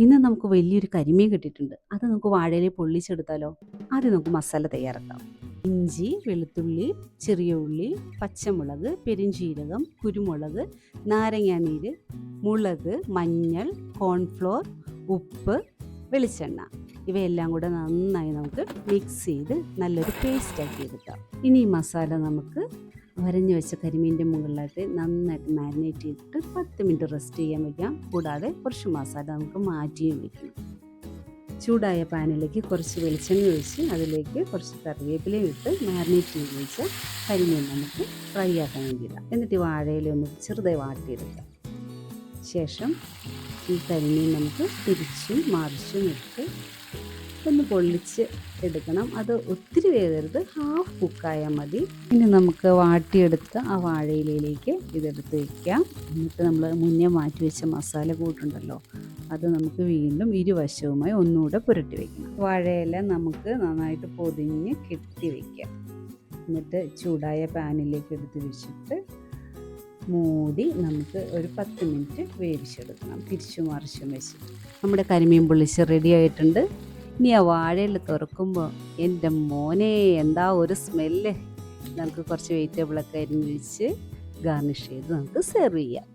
ഇന്ന് നമുക്ക് വലിയൊരു കരിമീൻ കിട്ടിയിട്ടുണ്ട്. അത് നമുക്ക് വാഴയില പൊള്ളിച്ചെടുത്താലോ? ആദ്യം നമുക്ക് മസാല തയ്യാറാക്കാം. ഇഞ്ചി, വെളുത്തുള്ളി, ചെറിയ ഉള്ളി, പച്ചമുളക്, പെരിഞ്ചീരകം, കുരുമുളക്, നാരങ്ങാനീര്, മുളക്, മഞ്ഞൾ, കോൺഫ്ലോർ, ഉപ്പ്, വെളിച്ചെണ്ണ ഇവയെല്ലാം കൂടെ നന്നായി നമുക്ക് മിക്സ് ചെയ്ത് നല്ലൊരു പേസ്റ്റാക്കി എടുക്കാം. ഇനി ഈ മസാല നമുക്ക് വരഞ്ഞു വെച്ച കരിമീൻ്റെ മുകളിലായിട്ട് നന്നായിട്ട് മാരിനേറ്റ് ചെയ്തിട്ട് 10 മിനിറ്റ് റെസ്റ്റ് ചെയ്യാൻ വയ്ക്കാം. കൂടാതെ കുറച്ച് മസാല നമുക്ക് മാറ്റിയും വയ്ക്കണം. ചൂടായ പാനിലേക്ക് കുറച്ച് വെളിച്ചെണ്ണ ഒഴിച്ച് അതിലേക്ക് കുറച്ച് കറിവേപ്പിലയും ഇട്ട് മാരിനേറ്റ് ചെയ്ത് വെച്ച കരിമീൻ നമുക്ക് ഫ്രൈ ആക്കാൻ വേണ്ടിയിടാം. എന്നിട്ട് വാഴയില ഒന്ന് ചെറുതായി വാട്ടിയെടുക്കാം. ശേഷം ഈ കരിമീൻ നമുക്ക് തിരിച്ചും മറിച്ചും ഇട്ട് ഒന്ന് പൊള്ളിച്ച് എടുക്കണം. അത് ഒത്തിരി വേകരുത്, ഹാഫ് കുക്കായാൽ മതി. ഇനി നമുക്ക് വാട്ടിയെടുത്ത ആ വാഴയിലയിലേക്ക് ഇതെടുത്ത് വയ്ക്കാം. എന്നിട്ട് നമ്മൾ മുന്നേ മാറ്റി വെച്ച മസാല കൂട്ടുണ്ടല്ലോ, അത് നമുക്ക് വീണ്ടും ഇരുവശവുമായി ഒന്നുകൂടെ പുരട്ടി വയ്ക്കണം. വാഴയില നമുക്ക് നന്നായിട്ട് പൊതിഞ്ഞ് കെട്ടി വയ്ക്കാം. എന്നിട്ട് ചൂടായ പാനിലേക്ക് എടുത്ത് വെച്ചിട്ട് മൂടി നമുക്ക് ഒരു 10 മിനിറ്റ് വേവിച്ചെടുക്കണം. തിരിച്ചും മറിച്ചും വെച്ച് നമ്മുടെ കരിമീൻ പൊള്ളിച്ച് റെഡി ആയിട്ടുണ്ട്. ഇനി ആ വാഴയിൽ തുറക്കുമ്പോൾ എൻ്റെ മോനെ എന്താ ഒരു സ്മെല്ല്! നമുക്ക് കുറച്ച് വെജിറ്റബിളൊക്കെ അരിഞ്ഞ് വെച്ച് ഗാർണിഷ് ചെയ്ത് നമുക്ക് സെർവ് ചെയ്യാം.